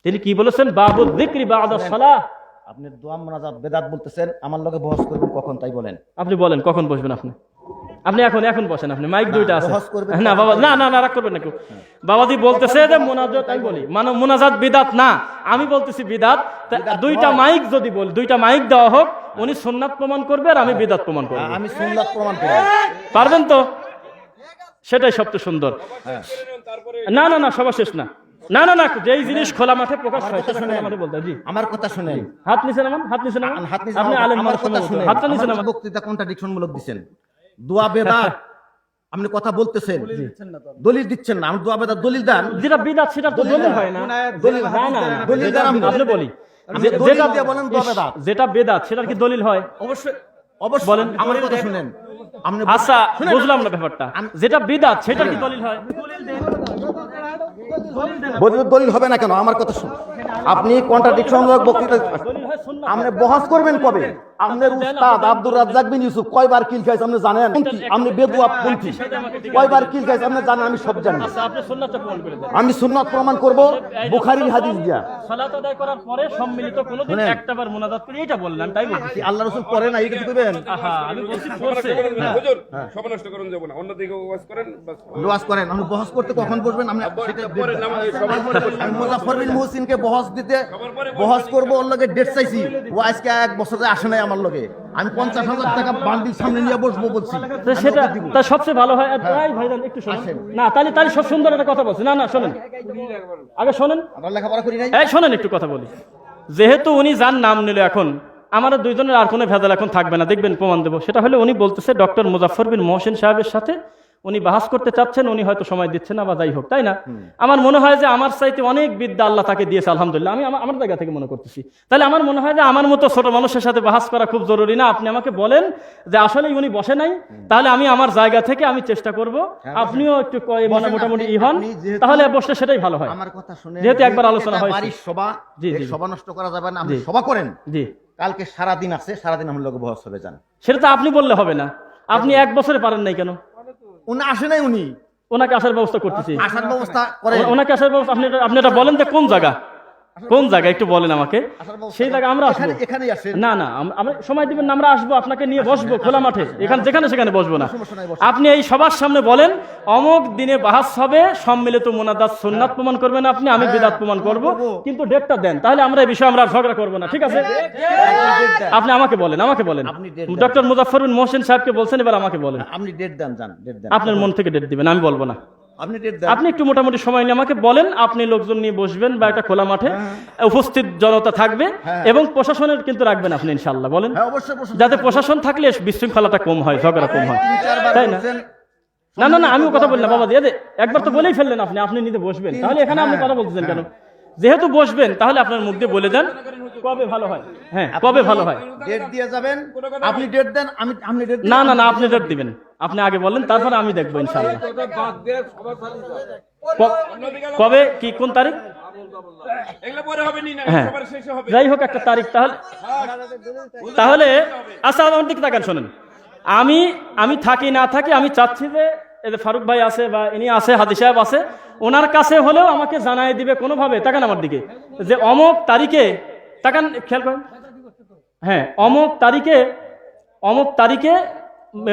তিনি কি বলেছেন? বাবু যিকরি বা'দা সালাহ। আপনি দোয়া মুনাজাত বেদাত বলতেছেন, আমার লগে বহস করবেন কখন তাই বলেন। আপনি বলেন কখন বসবেন আপনি? আপনি এখন বসেন, আপনি মাইক দুইটা আছে বহস করবেন না বাবা, না রাগ করবেন না কেউ। বাবাজি বলতেছে যে মুনাজাত, আমি বলি মানে মুনাজাত বিদাত না, আমি বলতেছি বিদাত। দুইটা মাইক যদি বলি, দুইটা মাইক দেওয়া হোক, উনি সুন্নাত প্রমাণ করবে আর আমি বিদাত প্রমাণ করব। আমি সুন্নাত প্রমাণ করব, পারবেন তো? সেটাই সবচেয়ে সুন্দর। না সবার শেষ না, না যেই জিনিস খোলা মাঠে প্রকাশ হয় সেটা খোলা মাঠে বলতে। জি আমার কথা শুনেন। হাত নিছেন, হাত নিছেন, আপনি আলেম, আমার কথা শুনেন। হাতটা নিছেন। আমার বক্তৃতা কন্ট্রাডিকশন মূলক দিবেন, দোয়া বেদাত আপনি কথা বলতেছেন, দলিল দিচ্ছেন না। আমি দোয়া বেদাত দলিল দেন, যেটা বিদাত সেটা তো দলিল হয় না। দলিল না দলিল দেন আপনি বলি যেটা দিয়ে বলেন দোয়া বেদাত, যেটা বেদাত সেটার কি দলিল হয়? অবশ্যই অবশ্যই বলেন। আমার কথা শুনেন। আপনি আচ্ছা বুঝলাম না ব্যাপারটা, যেটা বিদাত সেটার কি দলিল হয়? দলিল হবে না কেন? আমার কথা শুনুন। আপনি কন্ট্রাডিকশন বক্তৃতা আপনি বহস করবেন কবে? আপনার উস্তাদ আব্দুর রাজ্জাক বিন ইউসুফ কয়বার কিল খাইছে আপনি জানেন? আপনি বেদুয়া পন্থী কয়বার কিল খাইছে আপনি জানেন? আমি সব জানি। আচ্ছা আপনি সুন্নাতটা প্রমাণ করে দেন। আমি সুন্নাত প্রমাণ করব বুখারীর হাদিস দিয়া। সালাত আদায় করার পরে সম্মিলিত কোনদিন একটাবার মুনাজাত করে, এটা বললাম তাই বলছি। আল্লাহ রাসূল পড়ে না, এটা কি কইবেন? আহা আমি বলছি পড়ছে। হুজুর সব নষ্ট করুন যাব না, অন্যদিকে ওয়াজ করেন বাস। ওয়াজ করেন, আপনি বহস করতে কখন বসবেন? আপনি সেটা পরে নামাজ সবার পরে আমি মুজাফফর বিন মুহসিনকে বহস দিতে বহস করব, ওর লগে ডেট চাইছি। ও আজকে 1 বছরে আসে নাই আমার লগে। আমি 50,000 টাকা বান্ডিল সামনে নিয়ে বসবো বলছি। সেটা তা সবচেয়ে ভালো হয়। তাই ভাইজান একটু শুনুন না, তাহলে সব সুন্দর একটা কথা বলছি। না শোনেন, আগে শোনেন, আমরা লেখাপড়া করি নাই। এই শোনেন একটু কথা বলি। যেহেতু উনি যার নাম নিল, এখন আমাদের দুইজনের আর কোনো ভেজাল এখন থাকবে না, দেখবেন প্রমাণ দেবো। সেটা হলে উনি বলতেছে ডক্টর মুজাফফর বিন মহসিন সাহেবের সাথে উনি বাহাস করতে চাচ্ছেন, উনি হয়তো সময় দিচ্ছেন না বা যাই হোক, তাই না? আমার মনে হয় যে আমার চাইতে অনেক বিদ্যা আল্লাহ তাকে দিয়েছে আলহামদুলিল্লাহ, আমি আমার জায়গা থেকে মনে করতেছি। তাহলে আমার মনে হয় যে আমার মতো ছোট মানুষের সাথে বাহাস করা খুব জরুরি না। আপনি আমাকে বলেন যে আসলে উনি বসে নাই, তাহলে আমি আমার জায়গা থেকে আমি চেষ্টা করব, আপনিও একটু মোটামুটি হন, তাহলে বসলে সেটাই ভালো হয়। আমার কথা শুনে, যেহেতু একবার আলোচনা হয়েছে, বাড়ির সভা, জি সভা নষ্ট করা যাবে না। আপনি সভা করেন, জি কালকে সারা দিন আছে, সারা দিন আমার লগে বহস হবে। যান। সেটা তো আপনি বললে হবে না। আপনি 1 বছরে পারেন নাই কেন? উনি আসে নাই, উনি ওনাকে আসার ব্যবস্থা করতেছি। আসার ব্যবস্থা করেন। ওনাকে আসার ব্যবস্থা আপনি এটা বলেন যে কোন জায়গা একটু বলেন আমাকে, সেই জায়গা আমরা আসবো। এখানেই আসেন। না আমরা সময় দিবেন না, আমরা আসবো, আপনাকে নিয়ে বসবো খোলা মাঠে, এখানে যেখানে সেখানে বসবো না। আপনি এই সবার সামনে বলেন অমুক দিনে বাহাস হবে, সম্মিলিত মুনাজাত সুন্নাত প্রমাণ করবেন আপনি, আমি বিদাত প্রমাণ করব, কিন্তু ডেটটা দেন, তাহলে আমরা এই বিষয়ে আমরা ঝগড়া করবো না, ঠিক আছে? আপনি আমাকে বলেন ডক্টর মুজাফফর বিন মহসিন সাহেবকে বলছেন, এবার আমাকে বলেন। আপনি ডেট দেন, যান ডেট দেন। আপনার মন থেকে ডেট দিবেন, আমি বলবো না। আপনি ডেট দেন। আপনি একটু মোটামুটি সময় নিয়ে আমাকে বলেন, আপনি লোকজন নিয়ে বসবেন বা একটা খোলা মাঠে উপস্থিত জনতা থাকবে, এবং প্রশাসনের কিন্তু রাখবেন আপনি ইনশাআল্লাহ। বলেন, যাতে প্রশাসন থাকলে বিশৃঙ্খলাটা কম হয়, ঝগড়া কম হয়, তাই না? না আমিও কথা বলি না বাবা, একবার তো বলেই ফেললেন আপনি নিজে বসবেন, তাহলে এখানে আপনি কথা বলতেছেন কেন? যেহেতু বসবেন তাহলে আপনার মুখ দিয়ে বলে দেন কবে ভালো হয়। হ্যাঁ, কবে ভালো হয় ডেট দিয়ে যাবেন। আপনি ডেট দেন, আপনি ডেট না আপনি ডেট দিবেন, আপনি আগে বলেন, তারপরে আমি দেখবো ইনশাআল্লাহ। কবে, কি কোন তারিখ? হ্যাঁ, যাই হোক একটা তারিখ। তাহলে আচ্ছা আমার দিকে তাকান, শোনেন, আমি থাকি না থাকি, আমি চাচ্ছি যে এই যে ফারুক ভাই আছে বা ইনি আছে, হাদি সাহেব আছে, ওনার কাছে হলেও আমাকে জানাই দিবে কোনোভাবে, তাকান আমার দিকে, যে অমুক তারিখে, তাকান খেয়াল করেন, হ্যাঁ অমুক তারিখে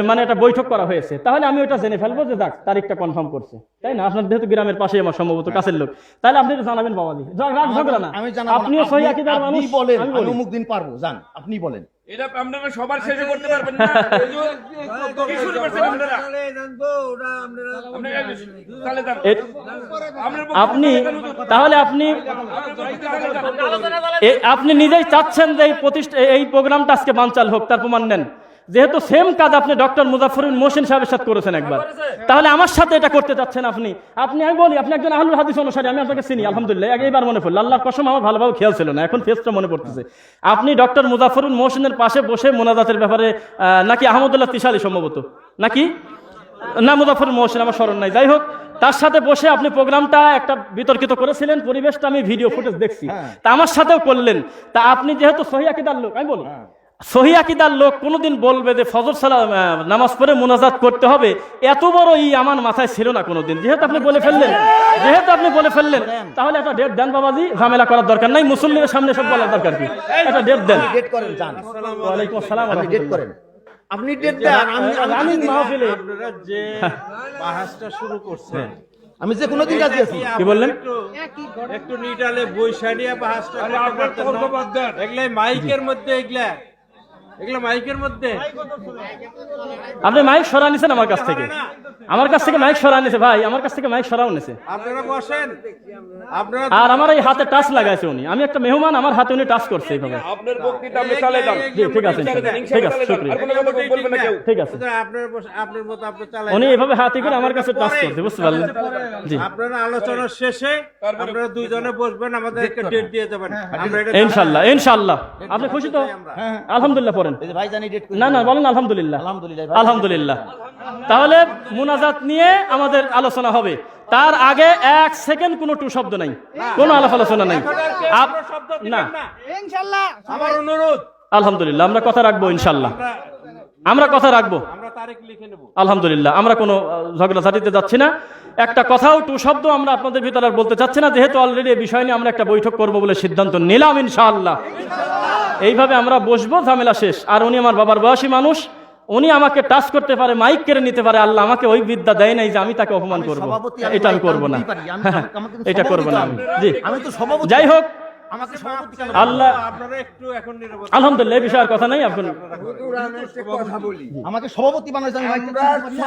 মানে একটা বৈঠক করা হয়েছে, তাহলে আমি ওইটা জেনে ফেলবো যে যাক তারিখটা কনফার্ম করছে, তাই না? আপনার যেহেতু গ্রামের পাশে আমার সম্ভবত কাছের লোক, তাহলে আপনি জানাবেন বাবাজি, রাগ ঝগড়া না। আপনিও সহি আকীদার মানুষ, বলেন আমি অমুক দিন পারবো, যান আপনি বলেন। এটা আপনারা সবার শেষে করতে পারবেন না। কি শুরু করছেন আপনারা? তাহলে আপনি নিজেই চাচ্ছেন যে এই প্রোগ্রামটা আজকে বানচাল হোক, তার প্রমাণ নেন। যেহেতু সেম কাজ আপনি ডক্টর মুজাফফর বিন মহসিন সাহেবের সাথে করেছেন একবার, তাহলে আমার সাথে এটা করতে চাচ্ছেন আপনি। আমি বলি, আপনি একজন আহলুল হাদিস অনুসারী, আমি আপনাকে চিনি আলহামদুলিল্লাহ, এইবার মনে পড়লো, আল্লাহর কসম আমার ভালোভাবে খেয়াল ছিল না, এখন ফেসটা মনে পড়তেছে। আপনি ডক্টর মুজাফফর বিন মহসিনের পাশে বসে মোনাজাতের ব্যাপারে নাকি আহমদুল্লাহ তিশালী সম্ভবত, নাকি না মুজাফফর মহসিন, আমার স্মরণ নাই, যাই হোক, তার সাথে বসে আপনি প্রোগ্রামটা একটা বিতর্কিত করেছিলেন, পরিবেশটা আমি ভিডিও ফুটেজ দেখছি, তা আমার সাথেও করলেন। তা আপনি যেহেতু সহি আকীদার লোক, আমি বলি সহি আকীদার লোক কোনোদিন বলবে যে ফজর সালাম নামাজ পড়ে মুনাজাত করতে হবে, এত বড় আমার মাথায় ছিল না কোনোদিন। যেহেতু আপনি বলে ফেললেন তাহলে একটা ডেট দেন বাবাজি, ঝামেলা করার দরকার নাই, মুসল্লিদের সামনে সব বলার দরকার কি, একটা ডেট দেন। ডেট করেন যান। ওয়ালাইকুম আসসালাম। আপনি ডেট করেন, আপনি ডেট দেন। আমি মাহফিলে আপনারা যে বাহাসটা শুরু করছেন, আমি যে কোনো দিন রাজি আছি। কি বললেন? একটু নিটালে বৈশাড়িয়া বাহাসটা এগুলা মাইকের মধ্যে, এগুলা মাইকের মধ্যে আপনি মাইক সরা নিছেন আমার কাছ থেকে মাইক সরা নিছে ভাই, আমার কাছ থেকে মাইক সরাও নিছে। আপনারা বসেন, আপনারা আর আমার এই হাতে টাচ লাগাইছে উনি, আমি একটা মেহমান, আমার হাতে উনি টাচ করছে এইভাবে। আপনার বক্তৃতা আপনি চালিয়ে যান। জি, ঠিক আছে, ঠিক আছে, শুকরিয়া। আর কোনো কথা বলবেন না কেউ। ঠিক আছে, আপনার মতো আপনি চালান। উনি এভাবে হাতে করে আমার কাছে টাচ করছে, বুঝতে পারলেন? জি, আপনারা আলোচনার শেষে আপনারা দুইজনে বসবেন, আমাদেরকে ডেট দিয়ে যাবেন। আমরা এটা ইনশাআল্লাহ। আপনি খুশি তো? আলহামদুলিল্লাহ পড়েন। এই যে ভাই জানি ডেট করি। না বলেন আলহামদুলিল্লাহ। আলহামদুলিল্লাহ ভাই। আলহামদুলিল্লাহ। তাহলে মুনাজাত নিয়ে আমাদের আলোচনা হবে, তার আগে 1 সেকেন্ড কোনো টু শব্দ নাই, কোনো আলোচনা নাই। না, আমার অনুরোধ, আলহামদুলিল্লাহ আমরা কথা রাখবো, ইনশাআল্লাহ আমরা কথা রাখবো। আমরা তারিখ লিখে নেব। আলহামদুলিল্লাহ আমরা কোনো ঝগড়াঝাটিতে যাচ্ছি না, একটা কথাও টু শব্দ আমরা আপনাদের ভিতরে আর বলতে চাচ্ছি না, যেহেতু অলরেডি এই বিষয় নিয়ে আমরা একটা বৈঠক করব বলে সিদ্ধান্ত নিলাম ইনশাআল্লাহ। এইভাবে আমরা বসবো, ঝামেলা শেষ। আর উনি আমার বাবার বয়সী মানুষ, উনি আমাকে টাচ করতে পারে, মাইক কেড়ে নিতে পারে, আল্লাহ আমাকে ওই বিদ্যা দেয় নাই যে আমি তাকে অপমান করব, সভাপতি, এটা আমি করব না, এটা করব না আমি। জি, আমি তো সভাপতি। যাই হোক, আমাকে সভাপতি কেন? আল্লাহ আপনারা একটু এখন নিরাপদ। আলহামদুলিল্লাহ এই বিষয়ে আর কথা নাই। এখন আমাকে সভাপতি বানাইছে, আমি মাইক